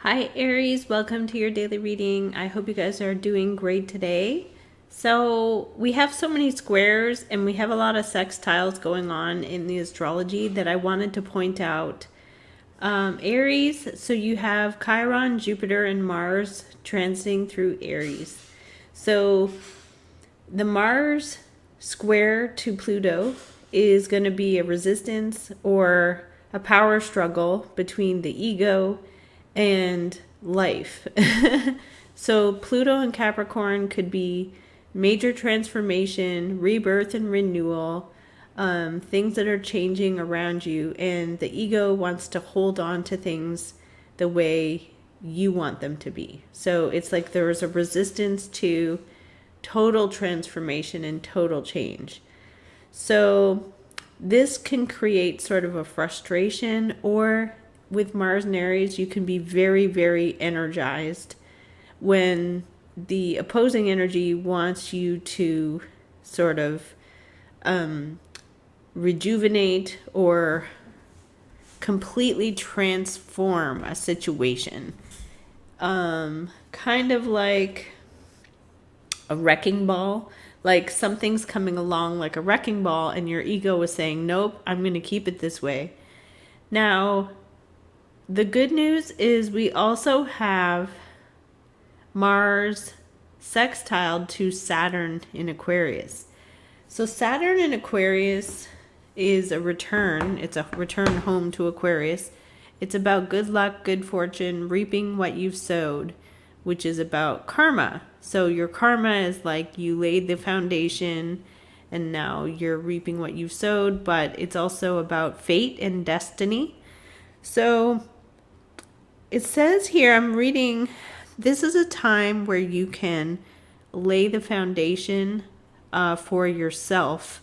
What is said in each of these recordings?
Hi Aries, welcome to your daily reading. I hope you guys are doing great today. So we have so many squares and we have a lot of sextiles going on in the astrology that I wanted to point out. Aries, so you have Chiron, Jupiter, and Mars transiting through Aries. So the Mars square to Pluto is going to be a resistance or a power struggle between the ego and life. So Pluto and Capricorn could be major transformation, rebirth, and renewal, things that are changing around you, and the ego wants to hold on to things the way you want them to be. So it's like there is a resistance to total transformation and total change. So this can create sort of a frustration, or with Mars and Aries, you can be very, very energized when the opposing energy wants you to sort of rejuvenate or completely transform a situation. Kind of like a wrecking ball. Like something's coming along like a wrecking ball and your ego is saying, nope, I'm going to keep it this way. Now, the good news is we also have Mars sextiled to Saturn in Aquarius. So Saturn in Aquarius is a return. It's a return home to Aquarius. It's about good luck, good fortune, reaping what you've sowed, which is about karma. So your karma is like you laid the foundation and now you're reaping what you've sowed, but it's also about fate and destiny. So it says here, I'm reading, this is a time where you can lay the foundation for yourself,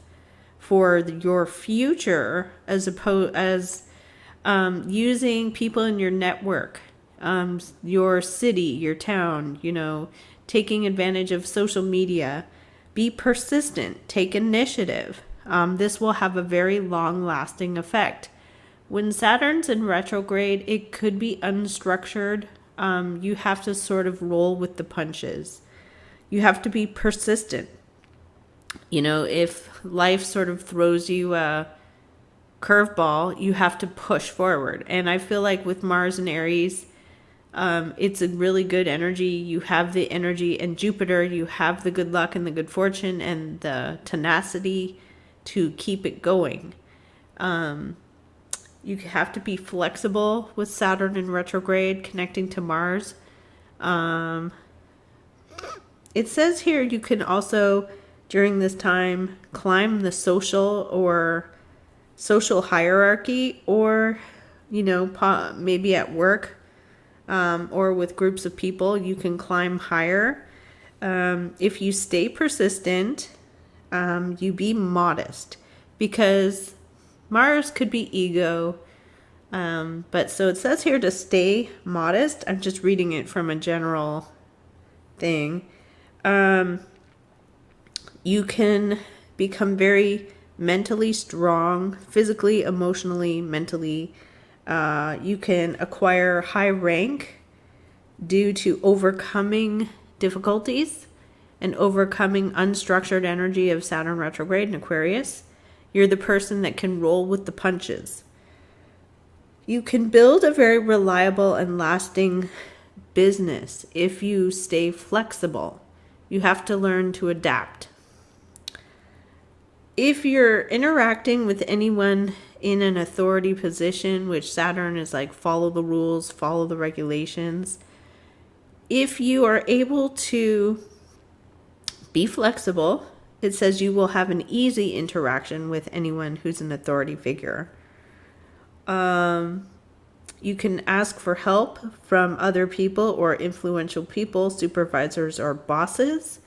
for your future, as opposed as using people in your network, your city, your town, taking advantage of social media. Be persistent, take initiative. This will have a very long-lasting effect. When Saturn's in retrograde, it could be unstructured. You have to sort of roll with the punches. You have to be persistent. If life sort of throws you a curveball, you have to push forward. And I feel like with Mars and Aries, it's a really good energy. You have the energy, and Jupiter, you have the good luck and the good fortune and the tenacity to keep it going. You have to be flexible with Saturn in retrograde connecting to Mars. It says here you can also, during this time, climb the social hierarchy, or, maybe at work, or with groups of people, you can climb higher. If you stay persistent, you be modest, because Mars could be ego. But so it says here to stay modest. I'm just reading it from a general thing. You can become very mentally strong, physically, emotionally, mentally. You can acquire high rank due to overcoming difficulties and overcoming unstructured energy of Saturn retrograde in Aquarius. You're the person that can roll with the punches. You can build a very reliable and lasting business if you stay flexible. You have to learn to adapt. If you're interacting with anyone in an authority position, which Saturn is like follow the rules, follow the regulations, if you are able to be flexible, it says you will have an easy interaction with anyone who's an authority figure. You can ask for help from other people or influential people, supervisors or bosses.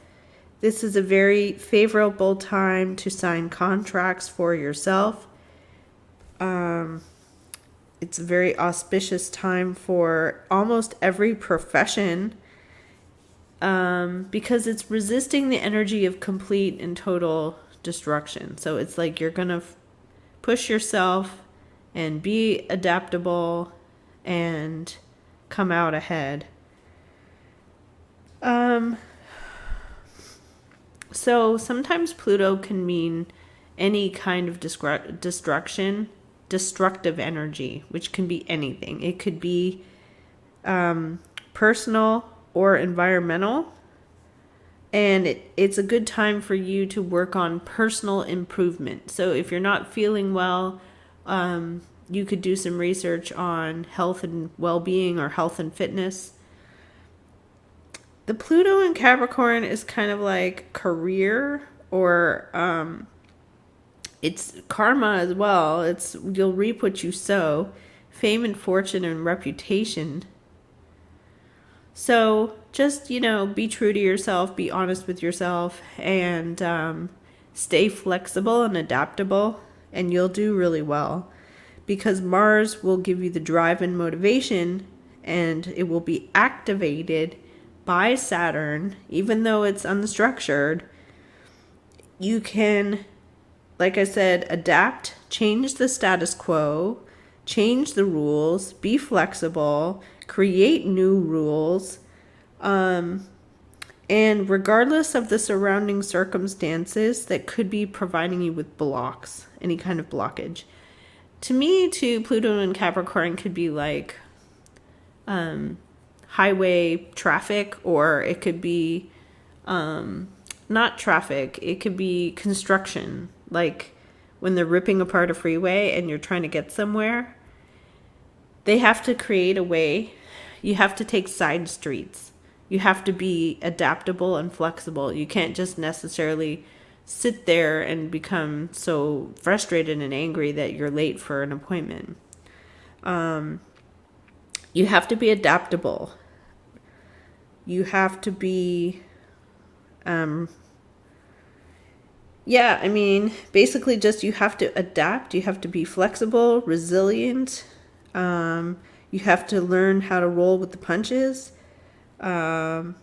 This is a very favorable time to sign contracts for yourself. It's a very auspicious time for almost every profession, because it's resisting the energy of complete and total destruction. So it's like you're going to push yourself and be adaptable and come out ahead. So sometimes Pluto can mean any kind of destructive energy, which can be anything. It could be personal or environmental. And it's a good time for you to work on personal improvement. So if you're not feeling well, you could do some research on health and well-being or health and fitness. The Pluto in Capricorn is kind of like career, or it's karma as well. It's you'll reap what you sow, fame and fortune and reputation. So just, be true to yourself, be honest with yourself, and stay flexible and adaptable, and you'll do really well. Because Mars will give you the drive and motivation, and it will be activated by Saturn. Even though it's unstructured, you can, like I said, adapt, change the status quo, change the rules, be flexible, create new rules, and regardless of the surrounding circumstances that could be providing you with blocks, any kind of blockage. To me, Pluto in Capricorn could be like highway traffic, or it could be not traffic, it could be construction, like when they're ripping apart a freeway and you're trying to get somewhere. They have to create a way. You have to take side streets. You have to be adaptable and flexible. You can't just necessarily sit there and become so frustrated and angry that you're late for an appointment. You have to be adaptable. You have to be, basically just you have to adapt. You have to be flexible, resilient. You have to learn how to roll with the punches. And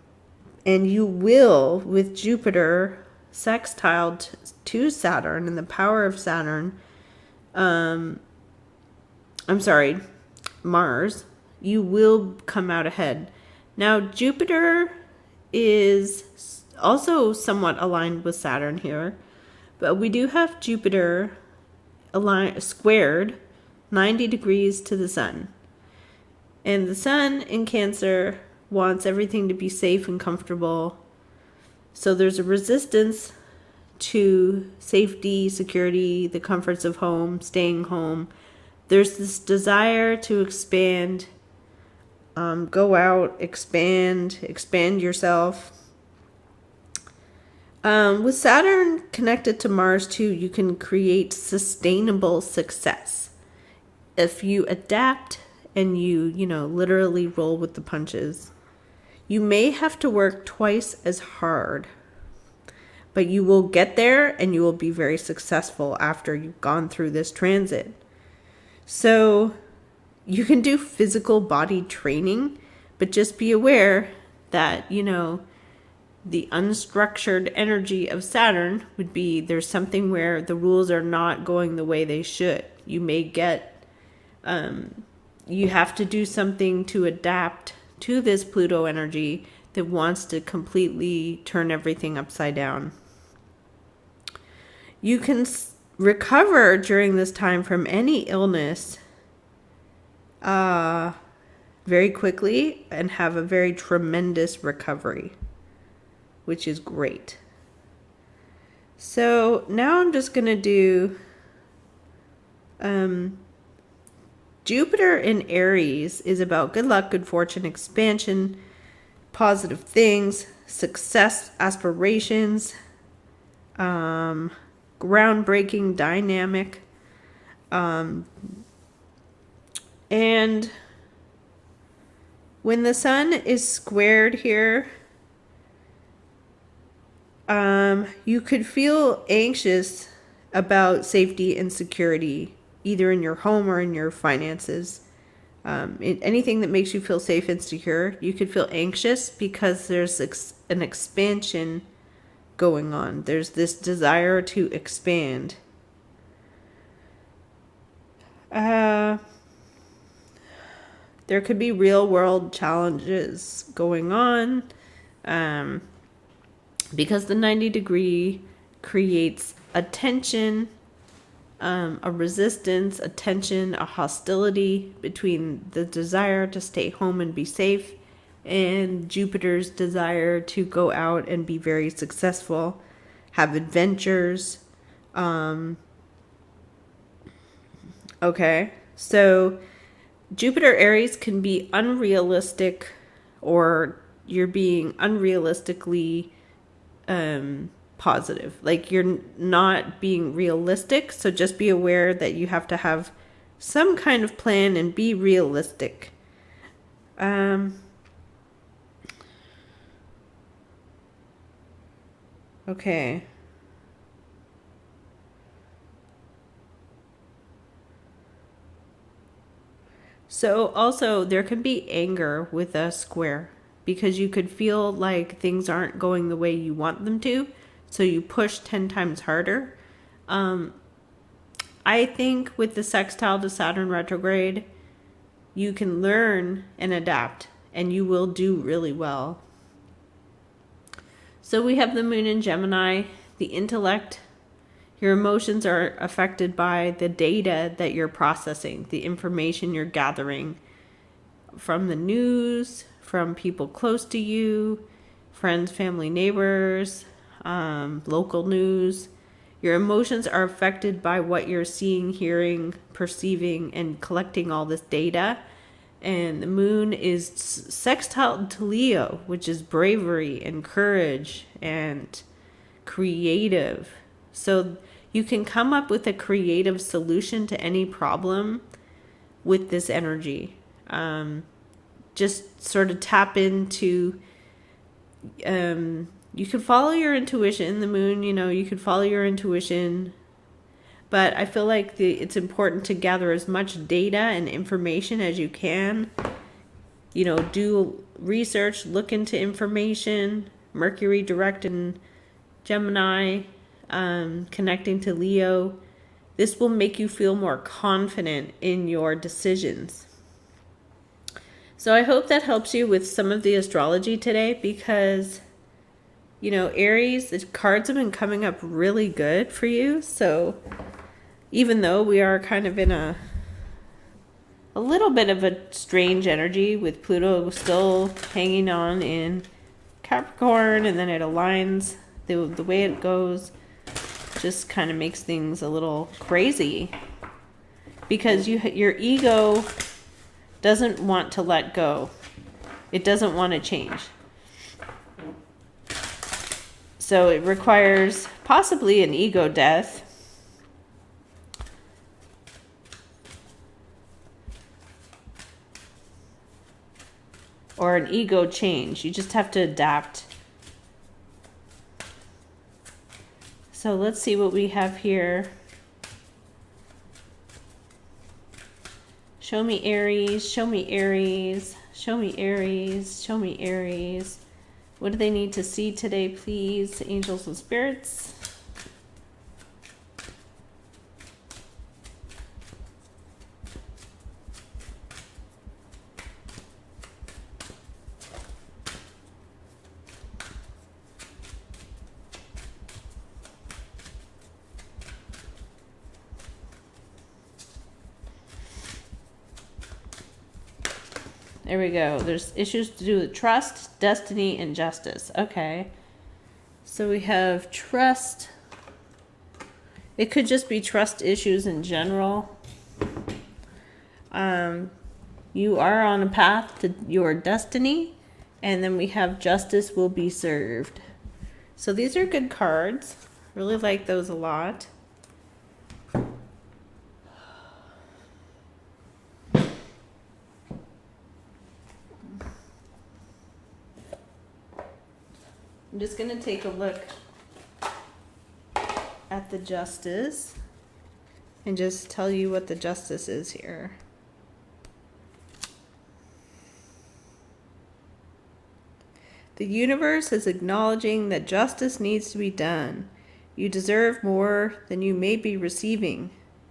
you will, with Jupiter sextiled to Saturn and the power of Saturn, Mars, you will come out ahead. Now, Jupiter is also somewhat aligned with Saturn here, but we do have Jupiter squared 90 degrees to the Sun. And the Sun in Cancer wants everything to be safe and comfortable. So there's a resistance to safety, security, the comforts of home, staying home. There's this desire to expand, go out, expand yourself. With Saturn connected to Mars too, you can create sustainable success. If you adapt and you literally roll with the punches. You may have to work twice as hard, but you will get there and you will be very successful after you've gone through this transit. So you can do physical body training, but just be aware that, the unstructured energy of Saturn would be there's something where the rules are not going the way they should. You may get, you have to do something to adapt to this Pluto energy that wants to completely turn everything upside down. You can recover during this time from any illness very quickly and have a very tremendous recovery, which is great. So now I'm just going to do Jupiter in Aries is about good luck, good fortune, expansion, positive things, success, aspirations, groundbreaking, dynamic. And when the Sun is squared here, you could feel anxious about safety and security, either in your home or in your finances. Anything that makes you feel safe and secure, you could feel anxious because there's an expansion going on. There's this desire to expand. there could be real world challenges going on, because the 90-degree creates a tension, a resistance, a tension, a hostility between the desire to stay home and be safe and Jupiter's desire to go out and be very successful, have adventures. Okay, so Jupiter Aries can be unrealistic, or you're being unrealistically positive. Like you're not being realistic, so just be aware that you have to have some kind of plan and be realistic. Okay. So also there can be anger with a square, because you could feel like things aren't going the way you want them to, so you push 10 times harder. I think with the sextile to Saturn retrograde, you can learn and adapt, and you will do really well. So we have the moon in Gemini, the intellect. Your emotions are affected by the data that you're processing, the information you're gathering from the news, from people close to you, friends, family, neighbors, local news. Your emotions are affected by what you're seeing, hearing, perceiving, and collecting all this data. And the moon is sextile to Leo, which is bravery and courage and creative. So you can come up with a creative solution to any problem with this energy. Just sort of tap into, you could follow your intuition. The moon, you could follow your intuition. But I feel like it's important to gather as much data and information as you can. Do research, look into information. Mercury direct in Gemini, connecting to Leo. This will make you feel more confident in your decisions. So I hope that helps you with some of the astrology today, because, Aries, the cards have been coming up really good for you. So even though we are kind of in a little bit of a strange energy with Pluto still hanging on in Capricorn, and then it aligns, the way it goes just kind of makes things a little crazy, because your ego doesn't want to let go. It doesn't want to change. So it requires possibly an ego death. Or an ego change. You just have to adapt. So let's see what we have here. Show me Aries, show me Aries, show me Aries, show me Aries. What do they need to see today, please, angels and spirits? There we go. There's issues to do with trust, destiny, and justice. Okay. So we have trust. It could just be trust issues in general. You are on a path to your destiny. And then we have justice will be served. So these are good cards. Really like those a lot. I'm just going to take a look at the justice and just tell you what the justice is here. The universe is acknowledging that justice needs to be done. You deserve more than you may be receiving.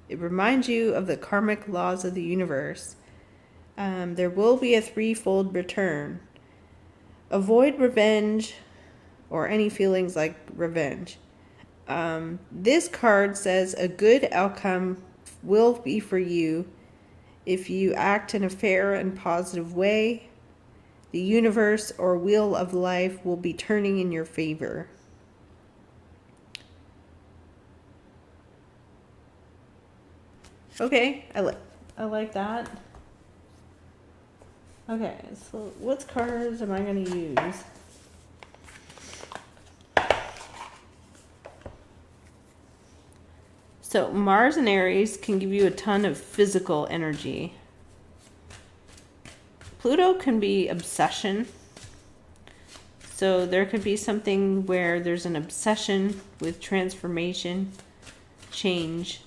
It reminds you of the karmic laws of the universe. There will be a threefold return. Avoid revenge or any feelings like revenge. This card says a good outcome will be for you if you act in a fair and positive way. The universe or wheel of life will be turning in your favor. Okay, I like that. Okay, so what cards am I going to use? So Mars and Aries can give you a ton of physical energy. Pluto can be obsession. So there could be something where there's an obsession with transformation, change,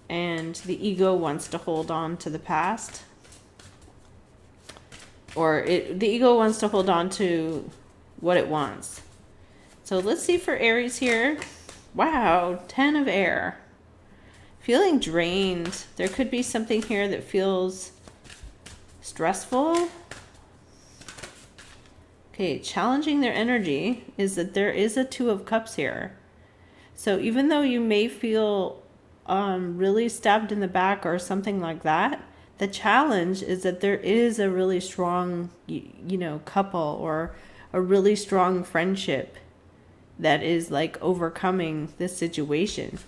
and the ego wants to hold on to the past. Or the ego wants to hold on to what it wants. So let's see for Aries here. Wow, 10 of air. Feeling drained. There could be something here that feels stressful. Okay, challenging their energy is that there is a 2 of cups here. So even though you may feel really stabbed in the back or something like that, the challenge is that there is a really strong, couple or a really strong friendship that is like overcoming this situation.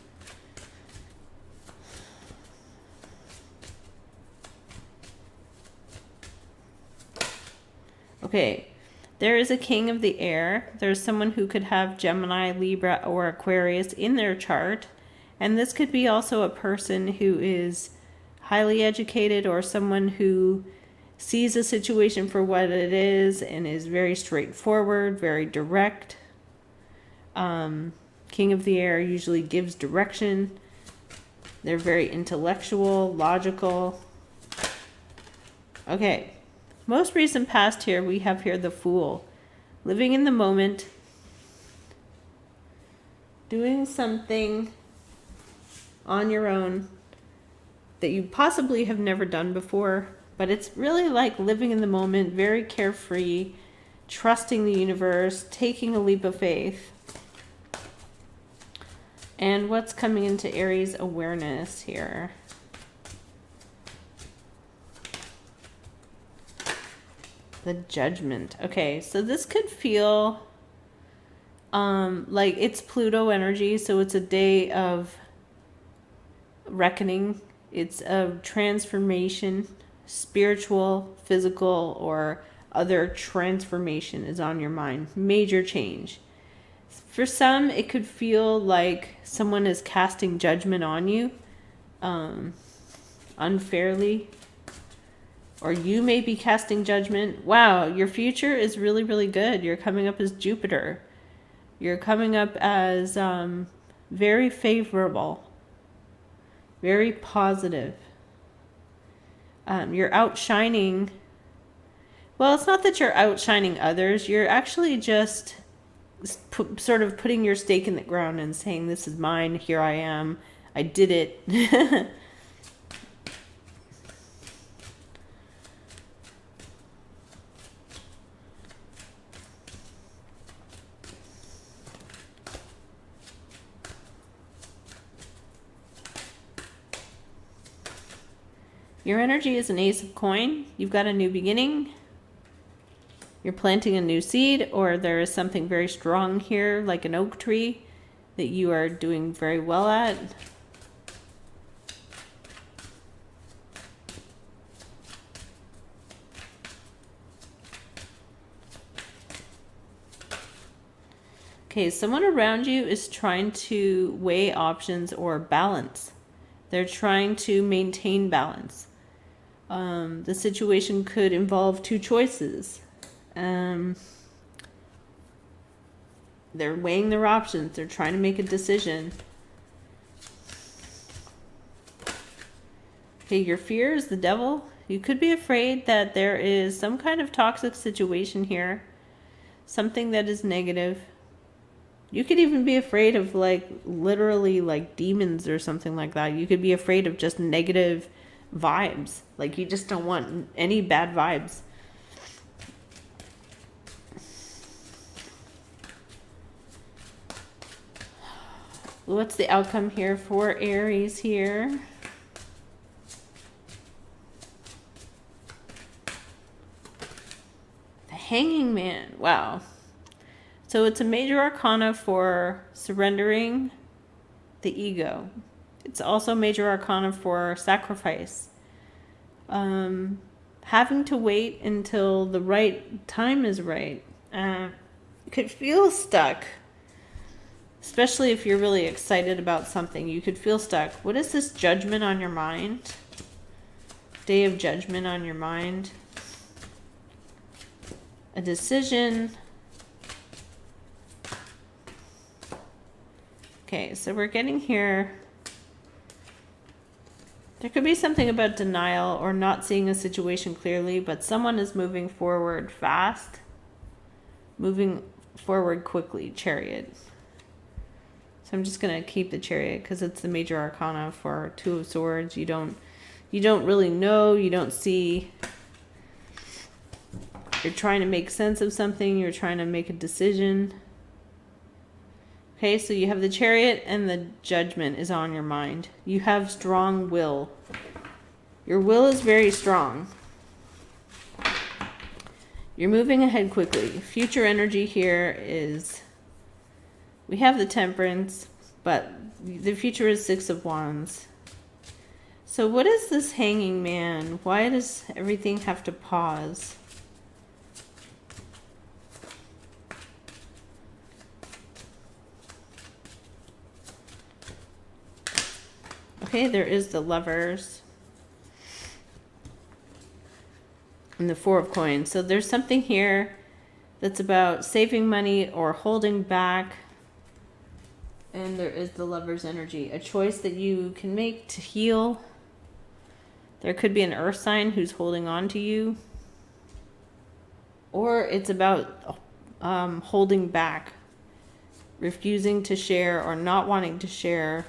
Okay, there is a king of the air. There's someone who could have Gemini, Libra, or Aquarius in their chart. And this could be also a person who is highly educated or someone who sees a situation for what it is and is very straightforward, very direct. King of the air usually gives direction. They're very intellectual, logical. Okay. Most recent past here, we have here the Fool. Living in the moment. Doing something on your own that you possibly have never done before. But it's really like living in the moment, very carefree, trusting the universe, taking a leap of faith. And what's coming into Aries awareness here? The Judgment. Okay, so this could feel like it's Pluto energy, so it's a day of reckoning. It's a transformation, spiritual, physical, or other transformation is on your mind. Major change. For some, it could feel like someone is casting judgment on you unfairly. Or you may be casting judgment. Wow, your future is really, really good. You're coming up as Jupiter. You're coming up as very favorable, very positive. You're outshining. Well, it's not that you're outshining others. You're actually just sort of putting your stake in the ground and saying, this is mine. Here I am. I did it. Your energy is an ace of coin. You've got a new beginning. You're planting a new seed, or there is something very strong here, like an oak tree, that you are doing very well at. Okay, someone around you is trying to weigh options or balance. They're trying to maintain balance. The situation could involve 2 choices. They're weighing their options. They're trying to make a decision. Okay, your fear is the devil. You could be afraid that there is some kind of toxic situation here. Something that is negative. You could even be afraid of literally demons or something like that. You could be afraid of just negative vibes. Like you just don't want any bad vibes. What's the outcome here for Aries here? The Hanging Man. Wow. So it's a major arcana for surrendering the ego. It's also major arcana for sacrifice. Having to wait until the right time is right. You could feel stuck. Especially if you're really excited about something, you could feel stuck. What is this judgment on your mind? Day of judgment on your mind. A decision. Okay, so we're getting here. There could be something about denial or not seeing a situation clearly, but someone is moving forward fast. Moving forward quickly, Chariot. So I'm just going to keep the Chariot because it's the major arcana for Two of Swords. You don't really know, you don't see. You're trying to make sense of something, you're trying to make a decision. Okay, so you have the Chariot and the Judgment is on your mind. You have strong will. Your will is very strong. You're moving ahead quickly. Future energy here is, we have the Temperance, but the future is Six of Wands. So what is this Hanging Man? Why does everything have to pause? Okay, there is the Lovers. And the Four of Coins. So there's something here that's about saving money or holding back. And there is the Lover's energy. A choice that you can make to heal. There could be an earth sign who's holding on to you. Or it's about holding back. Refusing to share or not wanting to share.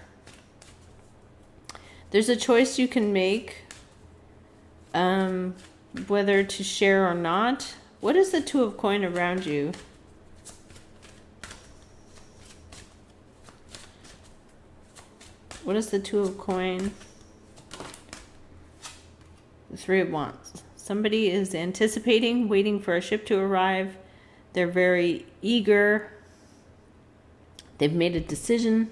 There's a choice you can make. Whether to share or not. What is the Two of Coins around you? What is the Two of Coins? The Three of Wands. Somebody is anticipating, waiting for a ship to arrive. They're very eager. They've made a decision.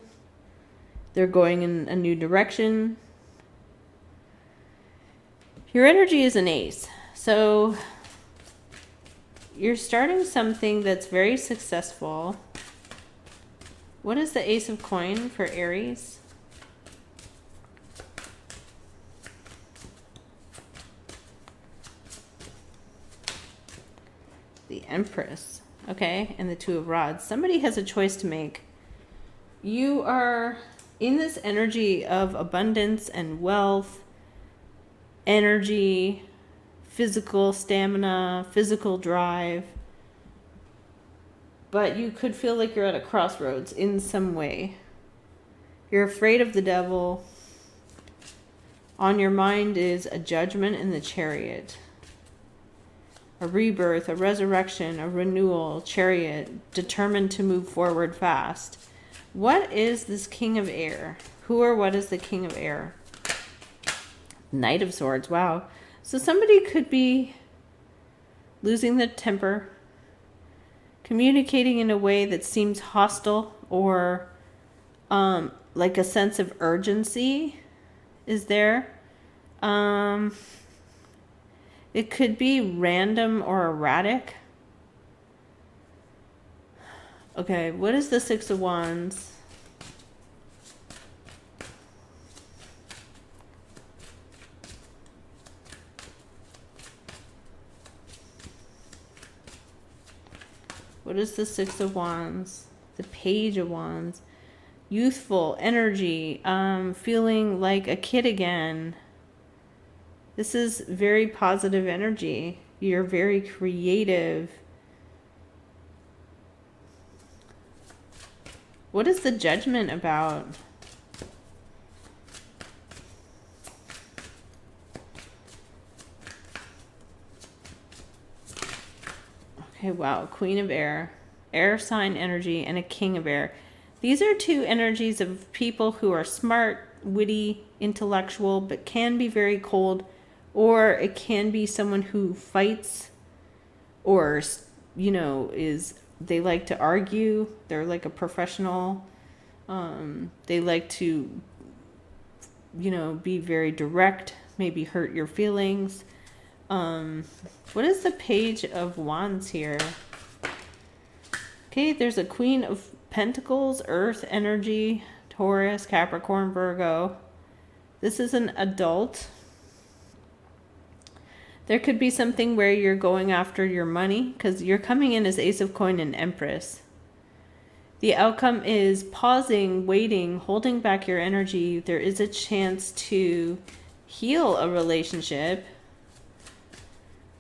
They're going in a new direction. Your energy is an Ace. So you're starting something that's very successful. What is the Ace of Coins for Aries? The Empress. Okay, and the Two of Rods. Somebody has a choice to make. You are in this energy of abundance and wealth, energy, physical stamina, physical drive. But you could feel like you're at a crossroads in some way. You're afraid of the devil. On your mind is a Judgment in the Chariot. A rebirth, a resurrection, a renewal, Chariot, determined to move forward fast. What is this King of Air? Who or what is the King of Air? Knight of Swords, wow. So somebody could be losing their temper, communicating in a way that seems hostile or like a sense of urgency is there. It could be random or erratic. Okay, what is the Six of Wands? What is the Six of Wands? The Page of Wands. Youthful energy, feeling like a kid again. This is very positive energy. You're very creative. What is the Judgment about? Okay, wow. Queen of Air, air sign energy, and a King of Air. These are two energies of people who are smart, witty, intellectual, but can be very cold, or it can be someone who fights or, they like to argue. They're like a professional. They like to, be very direct, maybe hurt your feelings. What is the Page of Wands here? Okay, there's a Queen of Pentacles, Earth energy, Taurus, Capricorn, Virgo. This is an adult. There could be something where you're going after your money because you're coming in as Ace of Coin and Empress. The outcome is pausing, waiting, holding back your energy. There is a chance to heal a relationship.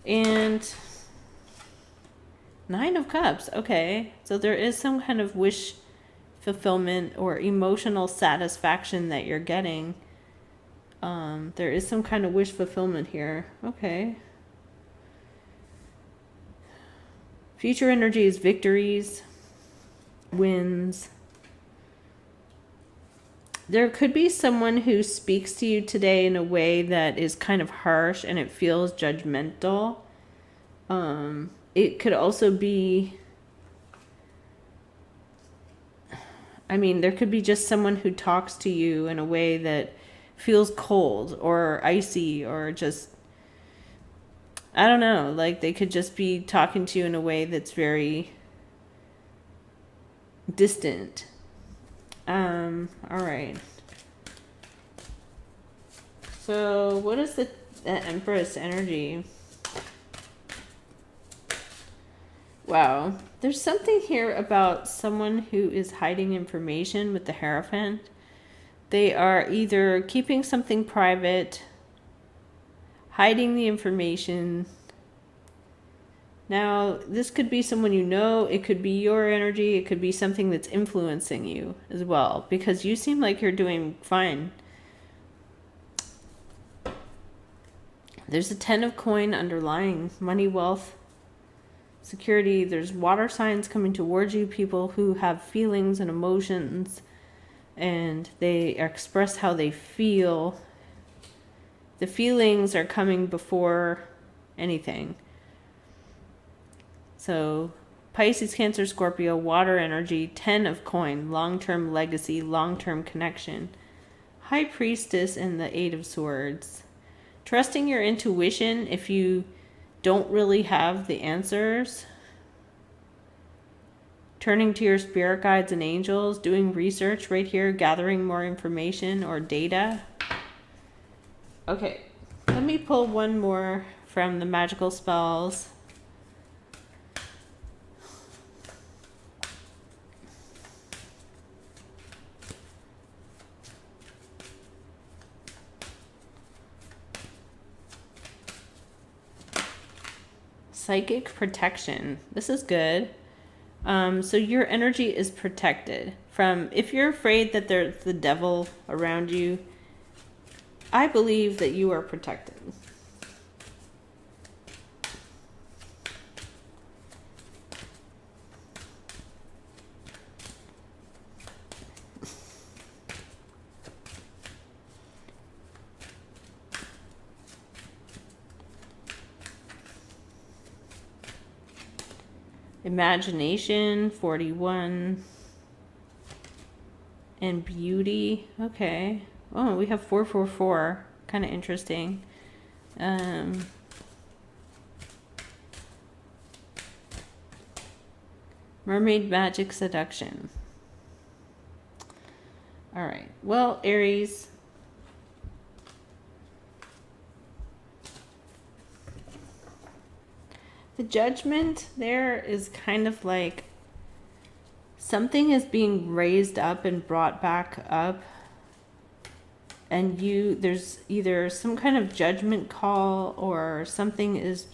And Nine of Cups. Okay. So there is some kind of wish fulfillment or emotional satisfaction that you're getting. There is some kind of wish fulfillment here. Okay. Future energy is victories, wins. There could be someone who speaks to you today in a way that is kind of harsh and it feels judgmental. It could also be, there could be just someone who talks to you in a way that feels cold or icy or just, I don't know, like they could just be talking to you in a way that's very distant. All right. So what is the Empress energy? Wow. There's something here about someone who is hiding information with the Hierophant. They are either keeping something private, hiding the information. Now, this could be someone you know. It could be your energy. It could be something that's influencing you as well, because you seem like you're doing fine. There's a 10 of coin underlying money, wealth, security. There's water signs coming towards you, people who have feelings and emotions, and they express how they feel. The feelings are coming before anything. So Pisces, Cancer, Scorpio, water energy, 10 of coin, long-term legacy, long-term connection. High Priestess and the 8 of swords. Trusting your intuition if you don't really have the answers. Turning to your spirit guides and angels, doing research right here, gathering more information or data. Okay, let me pull one more from the magical spells. Psychic protection. This is good. So your energy is protected from, if you're afraid that there's the devil around you, I believe that you are protected. Imagination, 41. And beauty. Okay. Oh, we have 444. Kind of interesting. Mermaid magic seduction. All right. Well, Aries. The Judgment there is kind of like something is being raised up and brought back up, and there's either some kind of judgment call or something is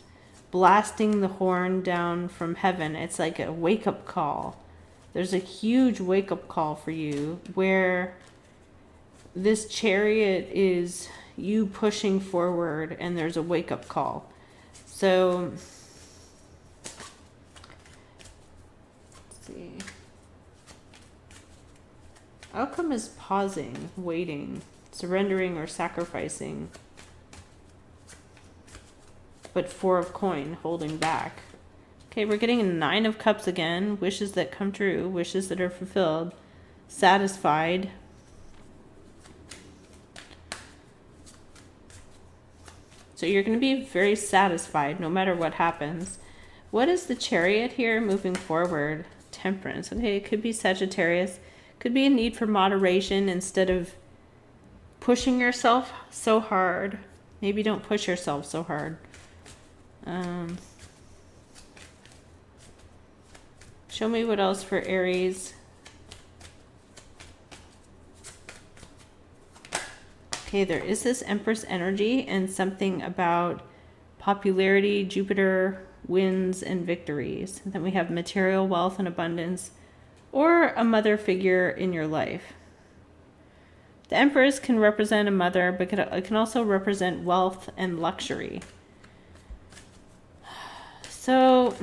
blasting the horn down from heaven. It's like a wake-up call. There's a huge wake-up call for you where this Chariot is you pushing forward and there's a wake-up call. So see. Outcome is pausing, waiting, surrendering, or sacrificing. But 4 of coin, holding back. Okay, we're getting a 9 of cups again. Wishes that come true, wishes that are fulfilled, satisfied. So you're going to be very satisfied no matter what happens. What is the Chariot here moving forward? Temperance. Okay, it could be Sagittarius. Could be a need for moderation instead of pushing yourself so hard. Maybe don't push yourself so hard. Show me what else for Aries. Okay, there is this Empress energy and something about popularity, Jupiter, wins, and victories. And then we have material wealth and abundance, or a mother figure in your life. The Empress can represent a mother, but it can also represent wealth and luxury. So,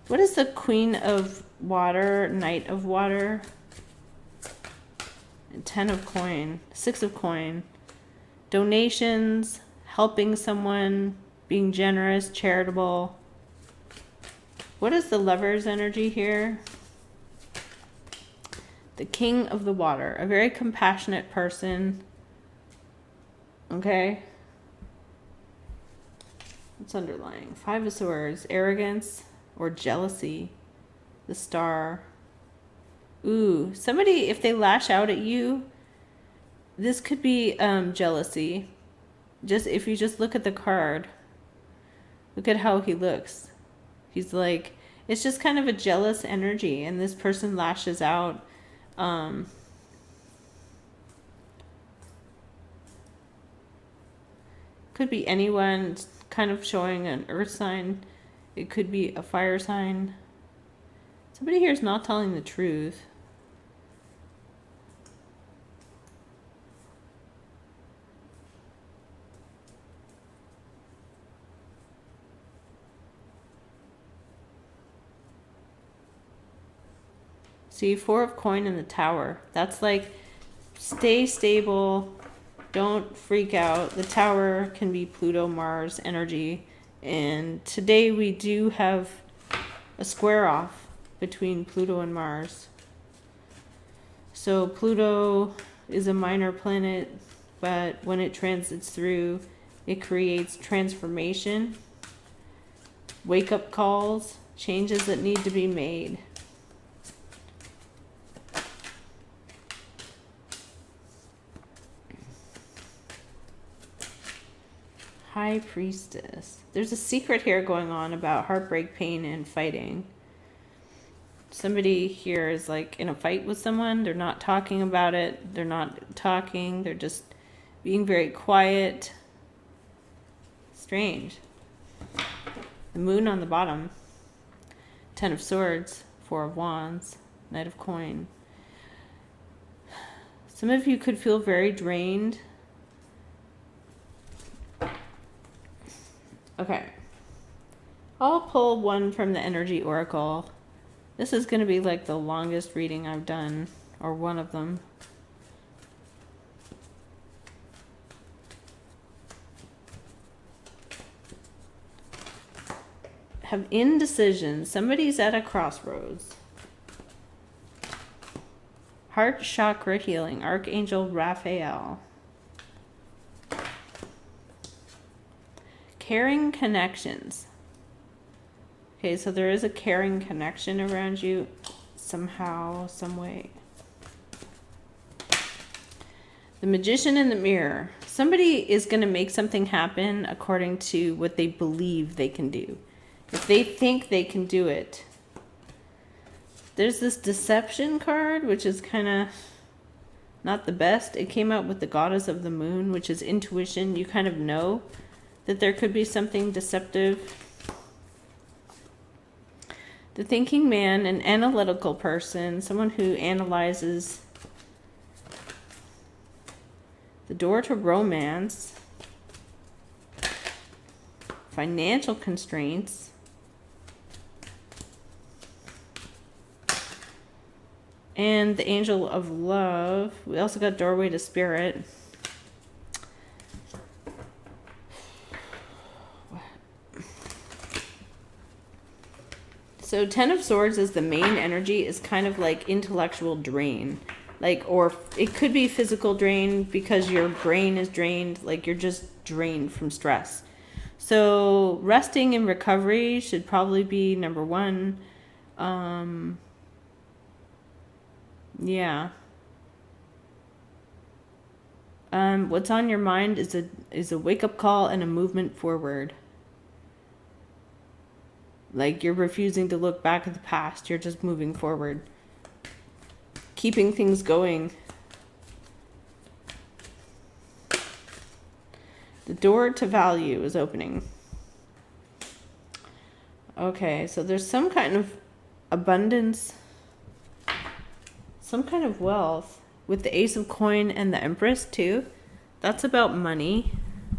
what is the Queen of Water, Knight of Water? 10 of coin, 6 of coin. Donations, helping someone, being generous, charitable. What is the Lover's energy here? The King of the Water, a very compassionate person. Okay. What's underlying? 5 of Swords, arrogance or jealousy. The Star. Ooh, somebody, if they lash out at you, this could be jealousy. Just if you just look at the card, look at how he looks. He's like, it's just kind of a jealous energy, and this person lashes out. Could be anyone, kind of showing an earth sign. It could be a fire sign. Somebody here is not telling the truth. See, 4 of coin in the Tower. That's like, stay stable. Don't freak out. The Tower can be Pluto, Mars energy. And today we do have a square off between Pluto and Mars. So Pluto is a minor planet, but when it transits through, it creates transformation, wake-up calls, changes that need to be made. High Priestess. There's a secret here going on about heartbreak, pain, and fighting. Somebody here is like in a fight with someone. They're not talking about it. They're not talking. They're just being very quiet. Strange. The Moon on the bottom. 10 of Swords. 4 of Wands. Knight of Coin. Some of you could feel very drained. Okay, I'll pull one from the Energy Oracle. This is going to be like the longest reading I've done, or one of them. Have indecision. Somebody's at a crossroads. Heart chakra healing. Archangel Raphael. Caring connections. Okay, so there is a caring connection around you somehow, some way. The Magician in the Mirror. Somebody is going to make something happen according to what they believe they can do. If they think they can do it. There's this Deception card, which is kind of not the best. It came out with the Goddess of the Moon, which is intuition. You kind of know that there could be something deceptive. The Thinking Man, an analytical person, someone who analyzes. The Door to Romance. Financial constraints. And the angel of love. We also got doorway to spirit. So 10 of Swords is the main energy, is kind of like intellectual drain. Like, or it could be physical drain because your brain is drained, like you're just drained from stress. So resting and recovery should probably be number one. Yeah. What's on your mind is a wake-up call and a movement forward. Like, you're refusing to look back at the past. You're just moving forward. Keeping things going. The door to value is opening. Okay, so there's some kind of abundance, some kind of wealth with the Ace of Coin and the Empress too. That's about money.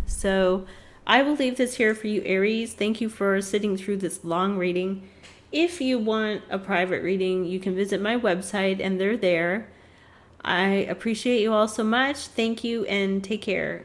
So I will leave this here for you, Aries. Thank you for sitting through this long reading. If you want a private reading, you can visit my website and they're there. I appreciate you all so much. Thank you and take care.